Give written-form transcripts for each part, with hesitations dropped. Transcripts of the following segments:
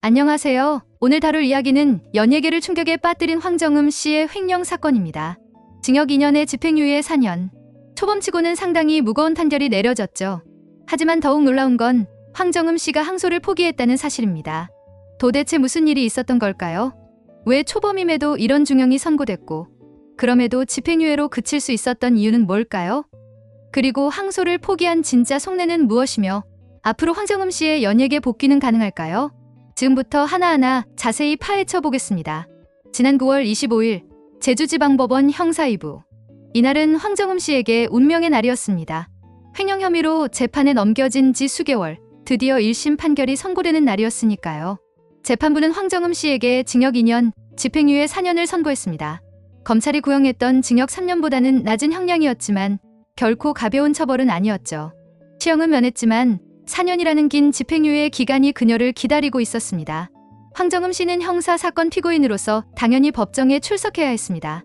안녕하세요. 오늘 다룰 이야기는 연예계를 충격에 빠뜨린 황정음 씨의 횡령 사건입니다. 징역 2년에 집행유예 4년. 초범치고는 상당히 무거운 판결이 내려졌죠. 하지만 더욱 놀라운 건 황정음 씨가 항소를 포기했다는 사실입니다. 도대체 무슨 일이 있었던 걸까요? 왜 초범임에도 이런 중형이 선고됐고, 그럼에도 집행유예로 그칠 수 있었던 이유는 뭘까요? 그리고 항소를 포기한 진짜 속내는 무엇이며, 앞으로 황정음 씨의 연예계 복귀는 가능할까요? 지금부터 하나하나 자세히 파헤쳐 보겠습니다. 지난 9월 25일 제주지방법원 형사 2부. 이날은 황정음 씨에게 운명의 날이었습니다. 횡령 혐의로 재판에 넘겨진 지 수개월, 드디어 1심 판결이 선고되는 날이었으니까요. 재판부는 황정음 씨에게 징역 2년, 집행유예 4년을 선고했습니다. 검찰이 구형했던 징역 3년보다는 낮은 형량이었지만 결코 가벼운 처벌은 아니었죠. 시형은 면했지만 4년이라는 긴 집행유예 기간이 그녀를 기다리고 있었습니다. 황정음 씨는 형사 사건 피고인으로서 당연히 법정에 출석해야 했습니다.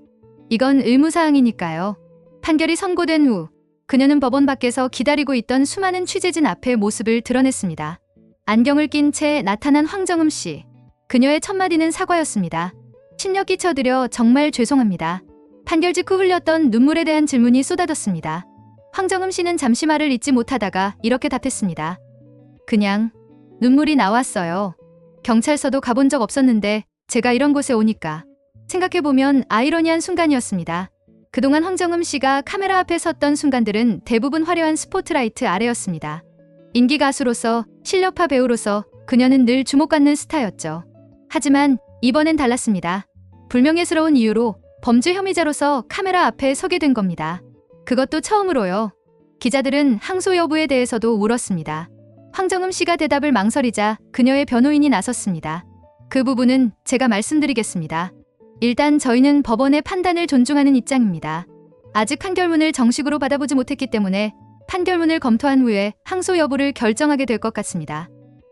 이건 의무사항이니까요. 판결이 선고된 후 그녀는 법원 밖에서 기다리고 있던 수많은 취재진 앞에 모습을 드러냈습니다. 안경을 낀 채 나타난 황정음 씨. 그녀의 첫마디는 사과였습니다. 심려 끼쳐드려 정말 죄송합니다. 판결 직후 흘렸던 눈물에 대한 질문이 쏟아졌습니다. 황정음 씨는 잠시 말을 잇지 못하다가 이렇게 답했습니다. 그냥 눈물이 나왔어요. 경찰서도 가본 적 없었는데 제가 이런 곳에 오니까. 생각해보면 아이러니한 순간이었습니다. 그동안 황정음 씨가 카메라 앞에 섰던 순간들은 대부분 화려한 스포트라이트 아래였습니다. 인기 가수로서, 실력파 배우로서 그녀는 늘 주목받는 스타였죠. 하지만 이번엔 달랐습니다. 불명예스러운 이유로 범죄 혐의자로서 카메라 앞에 서게 된 겁니다. 그것도 처음으로요. 기자들은 항소 여부에 대해서도 물었습니다. 황정음 씨가 대답을 망설이자 그녀의 변호인이 나섰습니다. 그 부분은 제가 말씀드리겠습니다. 일단 저희는 법원의 판단을 존중하는 입장입니다. 아직 판결문을 정식으로 받아보지 못했기 때문에 판결문을 검토한 후에 항소 여부를 결정하게 될 것 같습니다.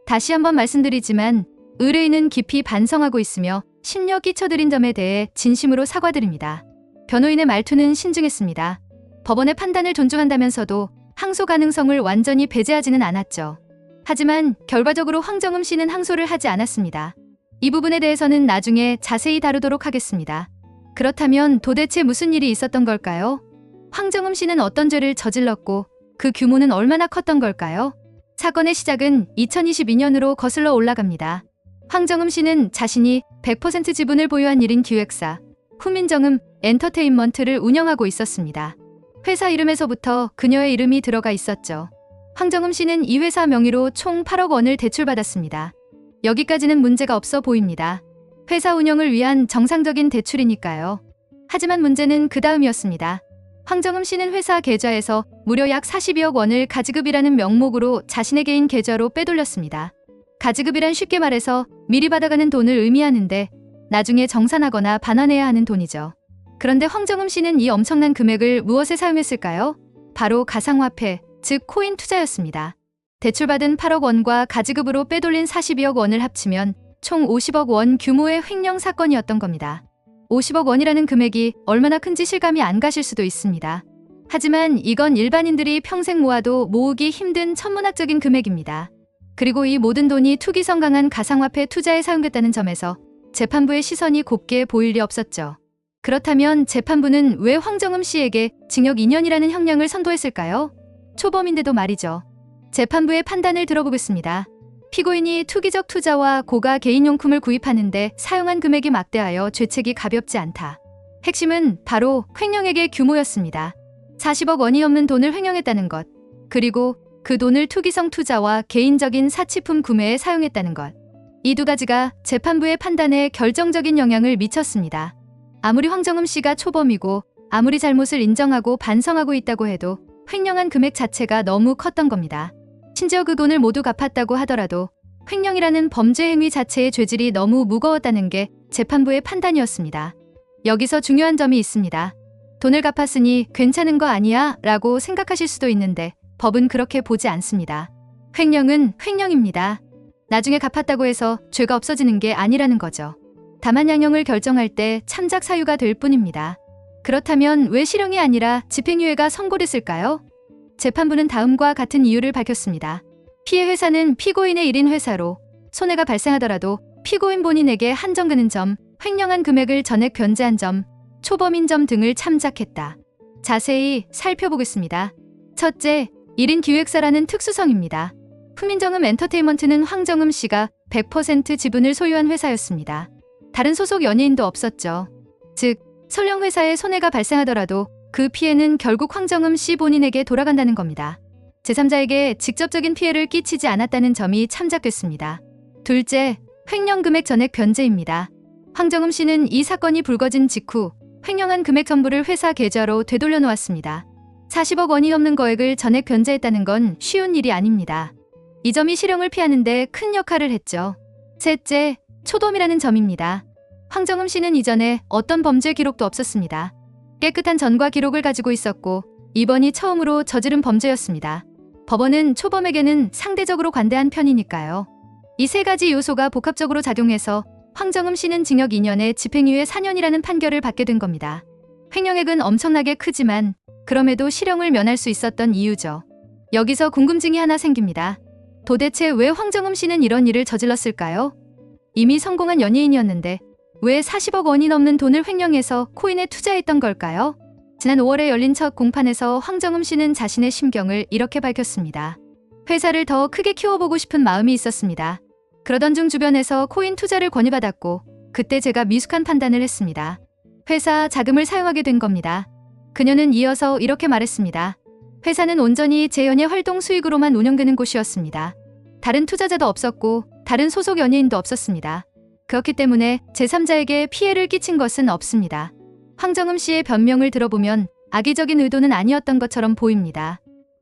다시 한번 말씀드리지만 의뢰인은 깊이 반성하고 있으며 심려 끼쳐드린 점에 대해 진심으로 사과드립니다. 변호인의 말투는 신중했습니다. 법원의 판단을 존중한다면서도 항소 가능성을 완전히 배제하지는 않았죠. 하지만 결과적으로 황정음 씨는 항소를 하지 않았습니다. 이 부분에 대해서는 나중에 자세히 다루도록 하겠습니다. 그렇다면 도대체 무슨 일이 있었던 걸까요? 황정음 씨는 어떤 죄를 저질렀고 그 규모는 얼마나 컸던 걸까요? 사건의 시작은 2022년으로 거슬러 올라갑니다. 황정음 씨는 자신이 100% 지분을 보유한 1인 기획사 후민정음 엔터테인먼트를 운영하고 있었습니다. 회사 이름에서부터 그녀의 이름이 들어가 있었죠. 황정음 씨는 이 회사 명의로 총 8억 원을 대출받았습니다. 여기까지는 문제가 없어 보입니다. 회사 운영을 위한 정상적인 대출이니까요. 하지만 문제는 그 다음이었습니다. 황정음 씨는 회사 계좌에서 무려 약 42억 원을 가지급이라는 명목으로 자신의 개인 계좌로 빼돌렸습니다. 가지급이란 쉽게 말해서 미리 받아가는 돈을 의미하는데 나중에 정산하거나 반환해야 하는 돈이죠. 그런데 황정음 씨는 이 엄청난 금액을 무엇에 사용했을까요? 바로 가상화폐, 즉 코인 투자였습니다. 대출받은 8억 원과 가지급으로 빼돌린 42억 원을 합치면 총 50억 원 규모의 횡령 사건이었던 겁니다. 50억 원이라는 금액이 얼마나 큰지 실감이 안 가실 수도 있습니다. 하지만 이건 일반인들이 평생 모아도 모으기 힘든 천문학적인 금액입니다. 그리고 이 모든 돈이 투기성 강한 가상화폐 투자에 사용됐다는 점에서 재판부의 시선이 곱게 보일 리 없었죠. 그렇다면 재판부는 왜 황정음 씨에게 징역 2년이라는 형량을 선고했을까요? 초범인데도 말이죠. 재판부의 판단을 들어보겠습니다. 피고인이 투기적 투자와 고가 개인용품을 구입하는데 사용한 금액이 막대하여 죄책이 가볍지 않다. 핵심은 바로 횡령액의 규모였습니다. 40억 원이 넘는 돈을 횡령했다는 것, 그리고 그 돈을 투기성 투자와 개인적인 사치품 구매에 사용했다는 것. 이 두 가지가 재판부의 판단에 결정적인 영향을 미쳤습니다. 아무리 황정음 씨가 초범이고 아무리 잘못을 인정하고 반성하고 있다고 해도 횡령한 금액 자체가 너무 컸던 겁니다. 심지어 그 돈을 모두 갚았다고 하더라도 횡령이라는 범죄 행위 자체의 죄질이 너무 무거웠다는 게 재판부의 판단이었습니다. 여기서 중요한 점이 있습니다. 돈을 갚았으니 괜찮은 거 아니야? 라고 생각하실 수도 있는데 법은 그렇게 보지 않습니다. 횡령은 횡령입니다. 나중에 갚았다고 해서 죄가 없어지는 게 아니라는 거죠. 다만 양형을 결정할 때 참작 사유가 될 뿐입니다. 그렇다면 왜 실형이 아니라 집행유예가 선고됐을까요? 재판부는 다음과 같은 이유를 밝혔습니다. 피해 회사는 피고인의 1인 회사로 손해가 발생하더라도 피고인 본인에게 한정되는 점, 횡령한 금액을 전액 변제한 점, 초범인 점 등을 참작했다. 자세히 살펴보겠습니다. 첫째, 1인 기획사라는 특수성입니다. 후민정음 엔터테인먼트는 황정음 씨가 100% 지분을 소유한 회사였습니다. 다른 소속 연예인도 없었죠. 즉, 설령 회사에 손해가 발생하더라도 그 피해는 결국 황정음 씨 본인에게 돌아간다는 겁니다. 제3자에게 직접적인 피해를 끼치지 않았다는 점이 참작됐습니다. 둘째, 횡령 금액 전액 변제입니다. 황정음 씨는 이 사건이 불거진 직후 횡령한 금액 전부를 회사 계좌로 되돌려 놓았습니다. 40억 원이 넘는 거액을 전액 변제했다는 건 쉬운 일이 아닙니다. 이 점이 실형을 피하는 데 큰 역할을 했죠. 셋째, 초범이라는 점입니다. 황정음 씨는 이전에 어떤 범죄 기록도 없었습니다. 깨끗한 전과 기록을 가지고 있었고 이번이 처음으로 저지른 범죄였습니다. 법원은 초범에게는 상대적으로 관대한 편이니까요. 이 세 가지 요소가 복합적으로 작용해서 황정음 씨는 징역 2년에 집행유예 4년이라는 판결을 받게 된 겁니다. 횡령액은 엄청나게 크지만 그럼에도 실형을 면할 수 있었던 이유죠. 여기서 궁금증이 하나 생깁니다. 도대체 왜 황정음 씨는 이런 일을 저질렀을까요? 이미 성공한 연예인이었는데 왜 40억 원이 넘는 돈을 횡령해서 코인에 투자했던 걸까요? 지난 5월에 열린 첫 공판에서 황정음 씨는 자신의 심경을 이렇게 밝혔습니다. 회사를 더 크게 키워보고 싶은 마음이 있었습니다. 그러던 중 주변에서 코인 투자를 권유받았고 그때 제가 미숙한 판단을 했습니다. 회사 자금을 사용하게 된 겁니다. 그녀는 이어서 이렇게 말했습니다. 회사는 온전히 제 연예 활동 수익으로만 운영되는 곳이었습니다. 다른 투자자도 없었고 다른 소속 연예인도 없었습니다. 그렇기 때문에 제3자에게 피해를 끼친 것은 없습니다. 황정음 씨의 변명을 들어보면 악의적인 의도는 아니었던 것처럼 보입니다.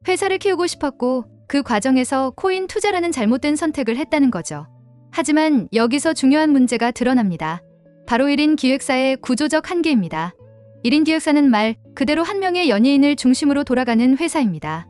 회사를 키우고 싶었고 그 과정에서 코인 투자라는 잘못된 선택을 했다는 거죠. 하지만 여기서 중요한 문제가 드러납니다. 바로 1인 기획사의 구조적 한계입니다. 1인 기획사는 말 그대로 한 명의 연예인을 중심으로 돌아가는 회사입니다.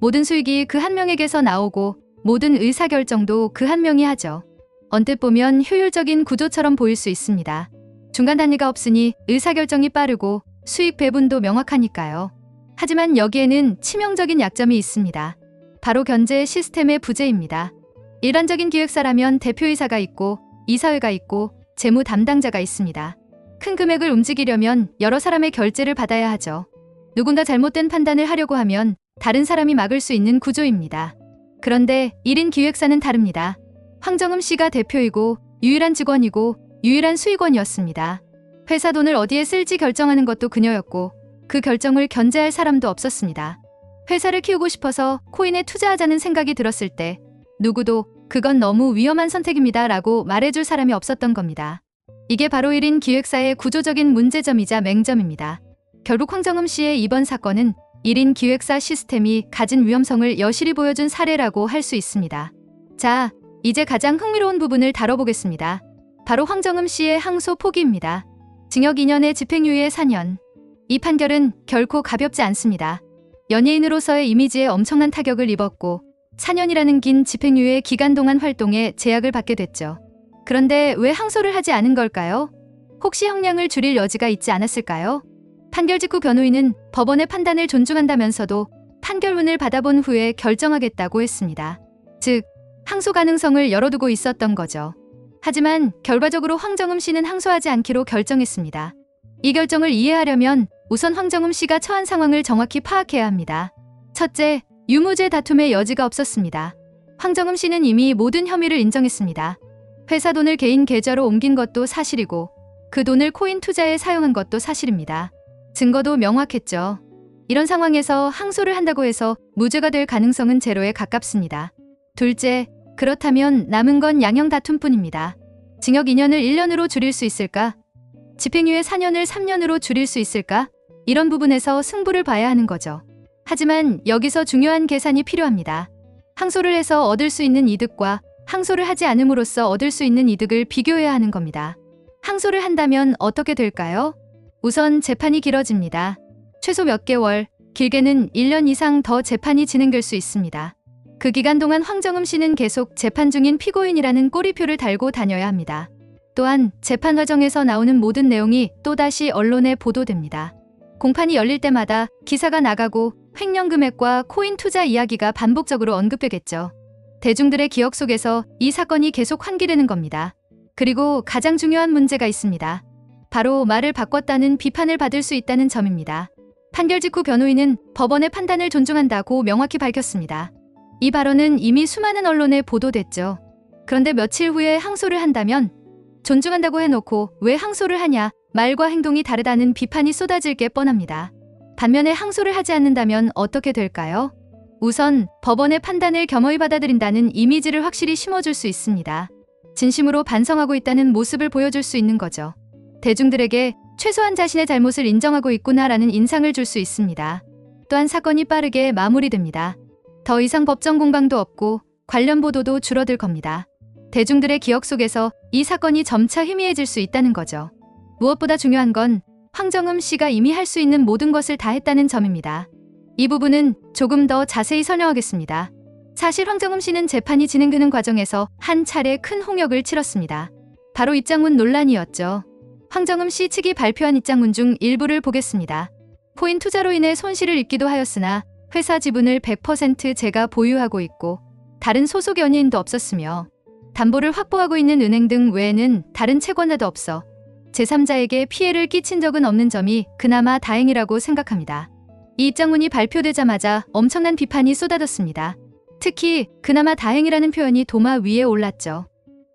모든 수익이 그 한 명에게서 나오고 모든 의사결정도 그 한 명이 하죠. 언뜻 보면 효율적인 구조처럼 보일 수 있습니다. 중간 단위가 없으니 의사결정이 빠르고 수익 배분도 명확하니까요. 하지만 여기에는 치명적인 약점이 있습니다. 바로 견제 시스템의 부재입니다. 일반적인 기획사라면 대표이사가 있고 이사회가 있고 재무 담당자가 있습니다. 큰 금액을 움직이려면 여러 사람의 결재를 받아야 하죠. 누군가 잘못된 판단을 하려고 하면 다른 사람이 막을 수 있는 구조입니다. 그런데 1인 기획사는 다릅니다. 황정음 씨가 대표이고 유일한 직원이고 유일한 수익원이었습니다. 회사 돈을 어디에 쓸지 결정하는 것도 그녀였고 그 결정을 견제할 사람도 없었습니다. 회사를 키우고 싶어서 코인에 투자하자는 생각이 들었을 때 누구도 그건 너무 위험한 선택입니다 라고 말해줄 사람이 없었던 겁니다. 이게 바로 1인 기획사의 구조적인 문제점이자 맹점입니다. 결국 황정음 씨의 이번 사건은 1인 기획사 시스템이 가진 위험성을 여실히 보여준 사례라고 할 수 있습니다. 자, 이제 가장 흥미로운 부분을 다뤄보겠습니다. 바로 황정음 씨의 항소 포기입니다. 징역 2년에 집행유예 4년. 이 판결은 결코 가볍지 않습니다. 연예인으로서의 이미지에 엄청난 타격을 입었고 4년이라는 긴 집행유예 기간 동안 활동에 제약을 받게 됐죠. 그런데 왜 항소를 하지 않은 걸까요? 혹시 형량을 줄일 여지가 있지 않았을까요? 판결 직후 변호인은 법원의 판단을 존중한다면서도 판결문을 받아본 후에 결정하겠다고 했습니다. 즉, 항소 가능성을 열어두고 있었던 거죠. 하지만 결과적으로 황정음 씨는 항소하지 않기로 결정했습니다. 이 결정을 이해하려면 우선 황정음 씨가 처한 상황을 정확히 파악해야 합니다. 첫째, 유무죄 다툼의 여지가 없었습니다. 황정음 씨는 이미 모든 혐의를 인정했습니다. 회사 돈을 개인 계좌로 옮긴 것도 사실이고 그 돈을 코인 투자에 사용한 것도 사실입니다. 증거도 명확했죠. 이런 상황에서 항소를 한다고 해서 무죄가 될 가능성은 제로에 가깝습니다. 둘째, 그렇다면 남은 건 양형 다툼뿐입니다. 징역 2년을 1년으로 줄일 수 있을까? 집행유예 4년을 3년으로 줄일 수 있을까? 이런 부분에서 승부를 봐야 하는 거죠. 하지만 여기서 중요한 계산이 필요합니다. 항소를 해서 얻을 수 있는 이득과 항소를 하지 않음으로써 얻을 수 있는 이득을 비교해야 하는 겁니다. 항소를 한다면 어떻게 될까요? 우선 재판이 길어집니다. 최소 몇 개월, 길게는 1년 이상 더 재판이 진행될 수 있습니다. 그 기간 동안 황정음 씨는 계속 재판 중인 피고인이라는 꼬리표를 달고 다녀야 합니다. 또한 재판 과정에서 나오는 모든 내용이 또다시 언론에 보도됩니다. 공판이 열릴 때마다 기사가 나가고 횡령 금액과 코인 투자 이야기가 반복적으로 언급되겠죠. 대중들의 기억 속에서 이 사건이 계속 환기되는 겁니다. 그리고 가장 중요한 문제가 있습니다. 바로 말을 바꿨다는 비판을 받을 수 있다는 점입니다. 판결 직후 변호인은 법원의 판단을 존중한다고 명확히 밝혔습니다. 이 발언은 이미 수많은 언론에 보도됐죠. 그런데 며칠 후에 항소를 한다면 존중한다고 해놓고 왜 항소를 하냐, 말과 행동이 다르다는 비판이 쏟아질 게 뻔합니다. 반면에 항소를 하지 않는다면 어떻게 될까요? 우선 법원의 판단을 겸허히 받아들인다는 이미지를 확실히 심어줄 수 있습니다. 진심으로 반성하고 있다는 모습을 보여줄 수 있는 거죠. 대중들에게 최소한 자신의 잘못을 인정하고 있구나라는 인상을 줄 수 있습니다. 또한 사건이 빠르게 마무리됩니다. 더 이상 법정 공방도 없고 관련 보도도 줄어들 겁니다. 대중들의 기억 속에서 이 사건이 점차 희미해질 수 있다는 거죠. 무엇보다 중요한 건 황정음 씨가 이미 할 수 있는 모든 것을 다 했다는 점입니다. 이 부분은 조금 더 자세히 설명하겠습니다. 사실 황정음 씨는 재판이 진행되는 과정에서 한 차례 큰 홍역을 치렀습니다. 바로 입장문 논란이었죠. 황정음 씨 측이 발표한 입장문 중 일부를 보겠습니다. 코인 투자로 인해 손실을 입기도 하였으나 회사 지분을 100% 제가 보유하고 있고 다른 소속 연예인도 없었으며 담보를 확보하고 있는 은행 등 외에는 다른 채권자도 없어 제3자에게 피해를 끼친 적은 없는 점이 그나마 다행이라고 생각합니다. 이 입장문이 발표되자마자 엄청난 비판이 쏟아졌습니다. 특히 그나마 다행이라는 표현이 도마 위에 올랐죠.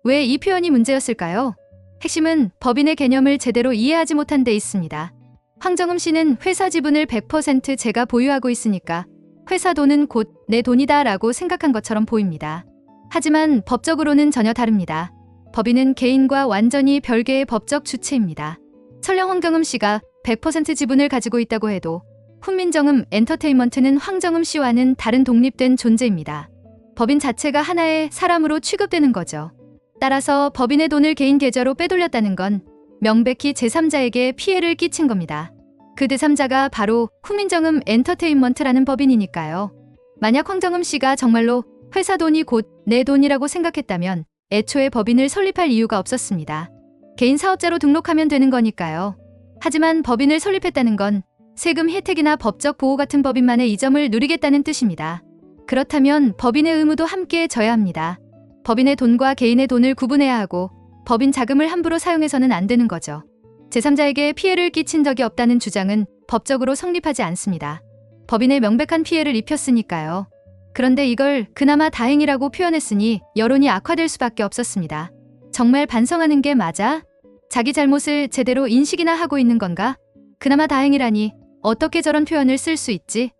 왜 이 표현이 문제였을까요? 핵심은 법인의 개념을 제대로 이해하지 못한 데 있습니다. 황정음 씨는 회사 지분을 100% 제가 보유하고 있으니까 회사 돈은 곧 내 돈이다 라고 생각한 것처럼 보입니다. 하지만 법적으로는 전혀 다릅니다. 법인은 개인과 완전히 별개의 법적 주체입니다. 설령 황정음 씨가 100% 지분을 가지고 있다고 해도 훈민정음 엔터테인먼트는 황정음 씨와는 다른 독립된 존재입니다. 법인 자체가 하나의 사람으로 취급되는 거죠. 따라서 법인의 돈을 개인 계좌로 빼돌렸다는 건 명백히 제3자에게 피해를 끼친 겁니다. 그 제3자가 바로 훈민정음 엔터테인먼트라는 법인이니까요. 만약 황정음 씨가 정말로 회사 돈이 곧 내 돈이라고 생각했다면 애초에 법인을 설립할 이유가 없었습니다. 개인 사업자로 등록하면 되는 거니까요. 하지만 법인을 설립했다는 건 세금 혜택이나 법적 보호 같은 법인만의 이점을 누리겠다는 뜻입니다. 그렇다면 법인의 의무도 함께 져야 합니다. 법인의 돈과 개인의 돈을 구분해야 하고 법인 자금을 함부로 사용해서는 안 되는 거죠. 제3자에게 피해를 끼친 적이 없다는 주장은 법적으로 성립하지 않습니다. 법인에 명백한 피해를 입혔으니까요. 그런데 이걸 그나마 다행이라고 표현했으니 여론이 악화될 수밖에 없었습니다. 정말 반성하는 게 맞아? 자기 잘못을 제대로 인식이나 하고 있는 건가? 그나마 다행이라니 어떻게 저런 표현을 쓸 수 있지?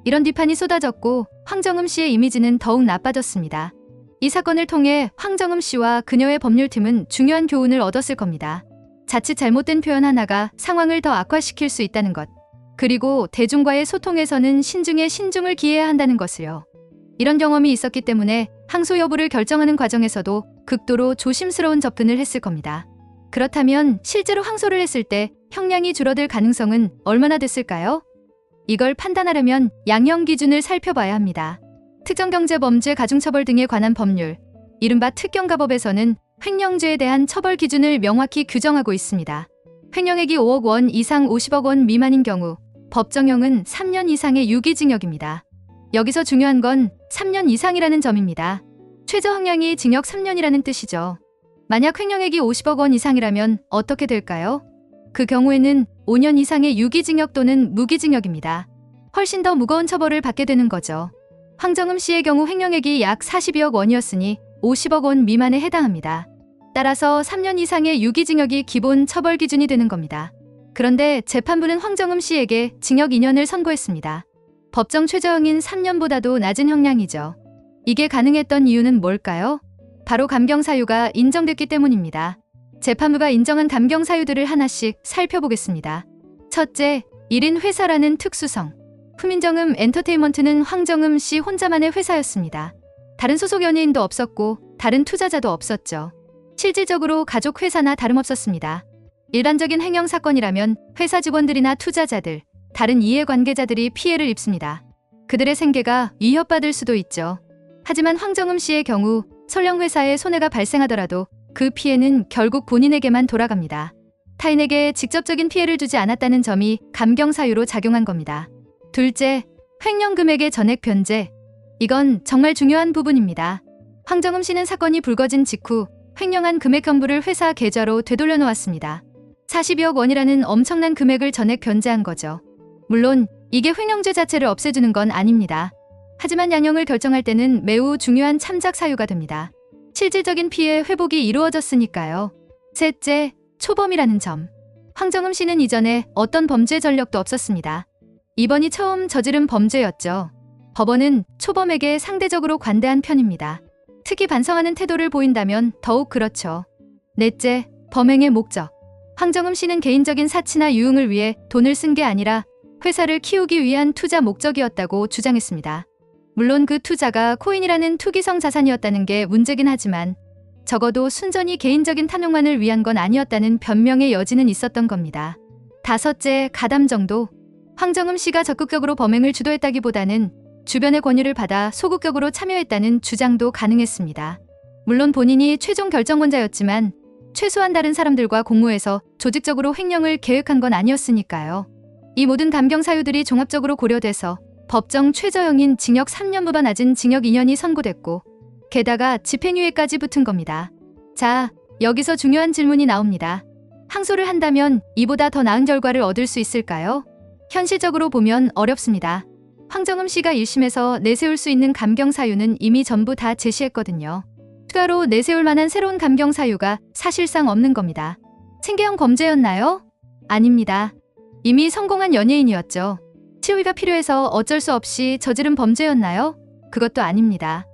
이런 비판이 쏟아졌고 황정음 씨의 이미지는 더욱 나빠졌습니다. 이 사건을 통해 황정음 씨와 그녀의 법률팀은 중요한 교훈을 얻었을 겁니다. 자칫 잘못된 표현 하나가 상황을 더 악화시킬 수 있다는 것. 그리고 대중과의 소통에서는 신중에 신중을 기해야 한다는 것을요. 이런 경험이 있었기 때문에 항소 여부를 결정하는 과정에서도 극도로 조심스러운 접근을 했을 겁니다. 그렇다면 실제로 항소를 했을 때 형량이 줄어들 가능성은 얼마나 됐을까요? 이걸 판단하려면 양형 기준을 살펴봐야 합니다. 특정경제범죄 가중처벌 등에 관한 법률, 이른바 특경가법에서는 횡령죄에 대한 처벌 기준을 명확히 규정하고 있습니다. 횡령액이 5억 원 이상 50억 원 미만인 경우 법정형은 3년 이상의 유기징역입니다. 여기서 중요한 건 3년 이상이라는 점입니다. 최저 형량이 징역 3년이라는 뜻이죠. 만약 횡령액이 50억 원 이상이라면 어떻게 될까요? 그 경우에는 5년 이상의 유기징역 또는 무기징역입니다. 훨씬 더 무거운 처벌을 받게 되는 거죠. 황정음 씨의 경우 횡령액이 약 42억 원이었으니 50억 원 미만에 해당합니다. 따라서 3년 이상의 유기징역이 기본 처벌 기준이 되는 겁니다. 그런데 재판부는 황정음 씨에게 징역 2년을 선고했습니다. 법정 최저형인 3년보다도 낮은 형량이죠. 이게 가능했던 이유는 뭘까요? 바로 감경사유가 인정됐기 때문입니다. 재판부가 인정한 감경사유들을 하나씩 살펴보겠습니다. 첫째, 1인 회사라는 특수성. 훈민정음 엔터테인먼트는 황정음 씨 혼자만의 회사였습니다. 다른 소속 연예인도 없었고 다른 투자자도 없었죠. 실질적으로 가족 회사나 다름없었습니다. 일반적인 횡령 사건이라면 회사 직원들이나 투자자들, 다른 이해관계자들이 피해를 입습니다. 그들의 생계가 위협받을 수도 있죠. 하지만 황정음 씨의 경우 설령 회사에 손해가 발생하더라도 그 피해는 결국 본인에게만 돌아갑니다. 타인에게 직접적인 피해를 주지 않았다는 점이 감경사유로 작용한 겁니다. 둘째, 횡령 금액의 전액 변제. 이건 정말 중요한 부분입니다. 황정음 씨는 사건이 불거진 직후 횡령한 금액 전부를 회사 계좌로 되돌려 놓았습니다. 40여억 원이라는 엄청난 금액을 전액 변제한 거죠. 물론 이게 횡령죄 자체를 없애주는 건 아닙니다. 하지만 양형을 결정할 때는 매우 중요한 참작 사유가 됩니다. 실질적인 피해 회복이 이루어졌으니까요. 셋째, 초범이라는 점. 황정음 씨는 이전에 어떤 범죄 전력도 없었습니다. 이번이 처음 저지른 범죄였죠. 법원은 초범에게 상대적으로 관대한 편입니다. 특히 반성하는 태도를 보인다면 더욱 그렇죠. 넷째, 범행의 목적. 황정음 씨는 개인적인 사치나 유흥을 위해 돈을 쓴 게 아니라 회사를 키우기 위한 투자 목적이었다고 주장했습니다. 물론 그 투자가 코인이라는 투기성 자산이었다는 게 문제긴 하지만 적어도 순전히 개인적인 탐욕만을 위한 건 아니었다는 변명의 여지는 있었던 겁니다. 다섯째, 가담 정도. 황정음 씨가 적극적으로 범행을 주도했다기보다는 주변의 권유를 받아 소극적으로 참여했다는 주장도 가능했습니다. 물론 본인이 최종 결정권자였지만 최소한 다른 사람들과 공모해서 조직적으로 횡령을 계획한 건 아니었으니까요. 이 모든 감경 사유들이 종합적으로 고려돼서 법정 최저형인 징역 3년보다 낮은 징역 2년이 선고됐고 게다가 집행유예까지 붙은 겁니다. 자, 여기서 중요한 질문이 나옵니다. 항소를 한다면 이보다 더 나은 결과를 얻을 수 있을까요? 현실적으로 보면 어렵습니다. 황정음 씨가 1심에서 내세울 수 있는 감경 사유는 이미 전부 다 제시했거든요. 추가로 내세울 만한 새로운 감경 사유가 사실상 없는 겁니다. 생계형 범죄였나요? 아닙니다. 이미 성공한 연예인이었죠. 치유가 필요해서 어쩔 수 없이 저지른 범죄였나요? 그것도 아닙니다.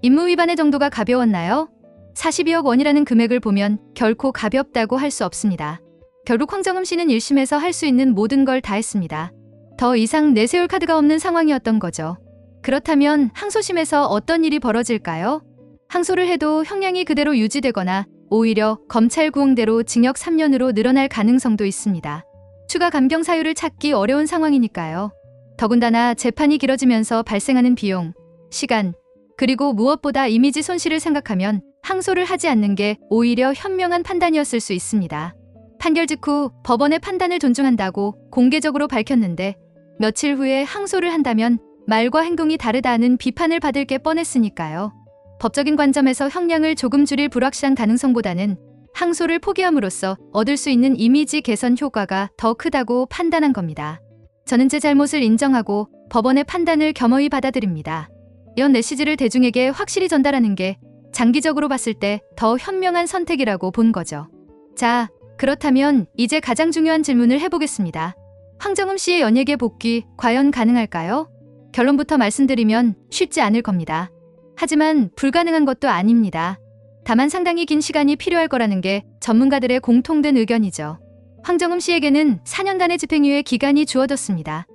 임무 위반의 정도가 가벼웠나요? 42억 원이라는 금액을 보면 결코 가볍다고 할 수 없습니다. 결국 황정음 씨는 1심에서 할 수 있는 모든 걸 다 했습니다. 더 이상 내세울 카드가 없는 상황이었던 거죠. 그렇다면 항소심에서 어떤 일이 벌어질까요? 항소를 해도 형량이 그대로 유지되거나 오히려 검찰 구형대로 징역 3년으로 늘어날 가능성도 있습니다. 추가 감경 사유를 찾기 어려운 상황이니까요. 더군다나 재판이 길어지면서 발생하는 비용, 시간, 그리고 무엇보다 이미지 손실을 생각하면 항소를 하지 않는 게 오히려 현명한 판단이었을 수 있습니다. 판결 직후 법원의 판단을 존중한다고 공개적으로 밝혔는데 며칠 후에 항소를 한다면 말과 행동이 다르다는 비판을 받을 게 뻔했으니까요. 법적인 관점에서 형량을 조금 줄일 불확실한 가능성보다는 항소를 포기함으로써 얻을 수 있는 이미지 개선 효과가 더 크다고 판단한 겁니다. 저는 제 잘못을 인정하고 법원의 판단을 겸허히 받아들입니다. 이런 메시지를 대중에게 확실히 전달하는 게 장기적으로 봤을 때 더 현명한 선택이라고 본 거죠. 자, 그렇다면 이제 가장 중요한 질문을 해보겠습니다. 황정음 씨의 연예계 복귀 과연 가능할까요? 결론부터 말씀드리면 쉽지 않을 겁니다. 하지만 불가능한 것도 아닙니다. 다만 상당히 긴 시간이 필요할 거라는 게 전문가들의 공통된 의견이죠. 황정음 씨에게는 4년간의 집행유예 기간이 주어졌습니다.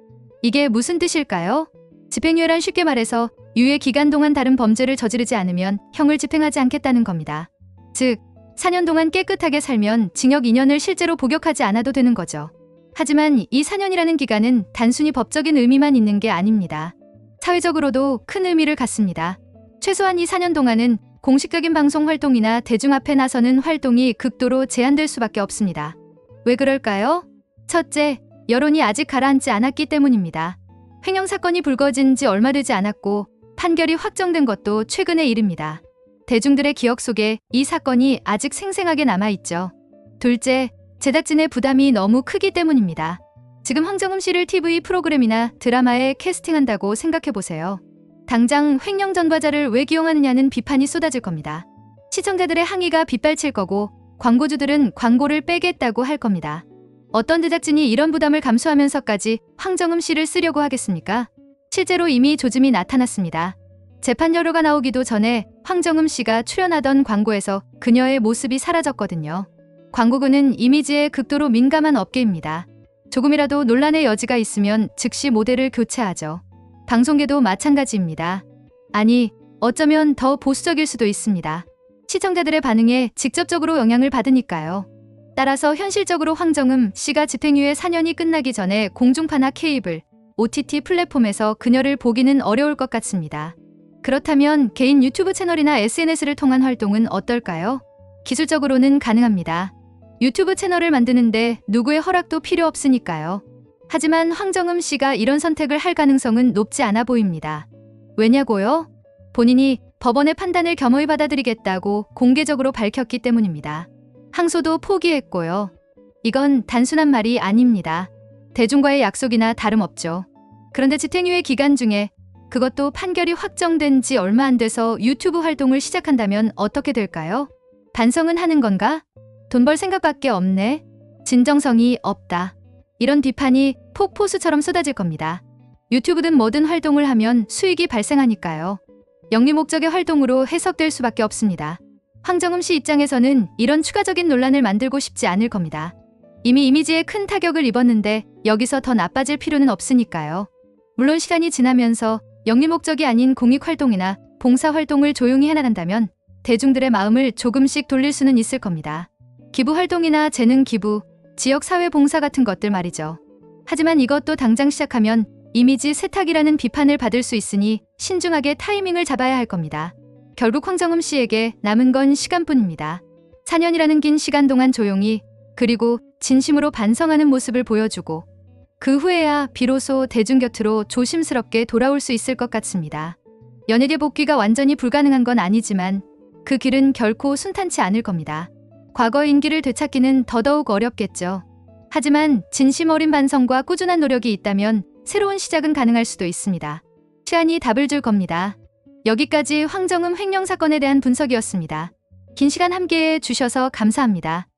이게 무슨 뜻일까요? 집행유예란 쉽게 말해서 유예 기간 동안 다른 범죄를 저지르지 않으면 형을 집행하지 않겠다는 겁니다. 즉, 4년 동안 깨끗하게 살면 징역 2년을 실제로 복역하지 않아도 되는 거죠. 하지만 이 4년이라는 기간은 단순히 법적인 의미만 있는 게 아닙니다. 사회적으로도 큰 의미를 갖습니다. 최소한 이 4년 동안은 공식적인 방송 활동이나 대중 앞에 나서는 활동이 극도로 제한될 수밖에 없습니다. 왜 그럴까요? 첫째, 여론이 아직 가라앉지 않았기 때문입니다. 횡령 사건이 불거진 지 얼마 되지 않았고 판결이 확정된 것도 최근의 일입니다. 대중들의 기억 속에 이 사건이 아직 생생하게 남아있죠. 둘째, 제작진의 부담이 너무 크기 때문입니다. 지금 황정음 씨를 TV 프로그램이나 드라마에 캐스팅한다고 생각해보세요. 당장 횡령 전과자를 왜 기용하느냐는 비판이 쏟아질 겁니다. 시청자들의 항의가 빗발칠 거고 광고주들은 광고를 빼겠다고 할 겁니다. 어떤 제작진이 이런 부담을 감수하면서까지 황정음 씨를 쓰려고 하겠습니까? 실제로 이미 조짐이 나타났습니다. 재판 여료가 나오기도 전에 황정음 씨가 출연하던 광고에서 그녀의 모습이 사라졌거든요. 광고군은 이미지에 극도로 민감한 업계입니다. 조금이라도 논란의 여지가 있으면 즉시 모델을 교체하죠. 방송계도 마찬가지입니다. 아니, 어쩌면 더 보수적일 수도 있습니다. 시청자들의 반응에 직접적으로 영향을 받으니까요. 따라서 현실적으로 황정음 씨가 집행유예 4년이 끝나기 전에 공중파나 케이블, OTT 플랫폼에서 그녀를 보기는 어려울 것 같습니다. 그렇다면 개인 유튜브 채널이나 SNS를 통한 활동은 어떨까요? 기술적으로는 가능합니다. 유튜브 채널을 만드는데 누구의 허락도 필요 없으니까요. 하지만 황정음 씨가 이런 선택을 할 가능성은 높지 않아 보입니다. 왜냐고요? 본인이 법원의 판단을 겸허히 받아들이겠다고 공개적으로 밝혔기 때문입니다. 항소도 포기했고요. 이건 단순한 말이 아닙니다. 대중과의 약속이나 다름없죠. 그런데 집행유예 기간 중에 그것도 판결이 확정된 지 얼마 안 돼서 유튜브 활동을 시작한다면 어떻게 될까요? 반성은 하는 건가? 돈 벌 생각밖에 없네. 진정성이 없다. 이런 비판이 폭포수처럼 쏟아질 겁니다. 유튜브든 뭐든 활동을 하면 수익이 발생하니까요. 영리 목적의 활동으로 해석될 수밖에 없습니다. 황정음 씨 입장에서는 이런 추가적인 논란을 만들고 싶지 않을 겁니다. 이미 이미지에 큰 타격을 입었는데 여기서 더 나빠질 필요는 없으니까요. 물론 시간이 지나면서 영리 목적이 아닌 공익활동이나 봉사활동을 조용히 해나간다면 대중들의 마음을 조금씩 돌릴 수는 있을 겁니다. 기부활동이나 재능 기부, 지역사회 봉사 같은 것들 말이죠. 하지만 이것도 당장 시작하면 이미지 세탁이라는 비판을 받을 수 있으니 신중하게 타이밍을 잡아야 할 겁니다. 결국 황정음 씨에게 남은 건 시간뿐입니다. 4년이라는 긴 시간 동안 조용히 그리고 진심으로 반성하는 모습을 보여주고 그 후에야 비로소 대중 곁으로 조심스럽게 돌아올 수 있을 것 같습니다. 연예계 복귀가 완전히 불가능한 건 아니지만 그 길은 결코 순탄치 않을 겁니다. 과거의 인기를 되찾기는 더더욱 어렵겠죠. 하지만 진심 어린 반성과 꾸준한 노력이 있다면 새로운 시작은 가능할 수도 있습니다. 시간이 답을 줄 겁니다. 여기까지 황정음 횡령 사건에 대한 분석이었습니다. 긴 시간 함께해 주셔서 감사합니다.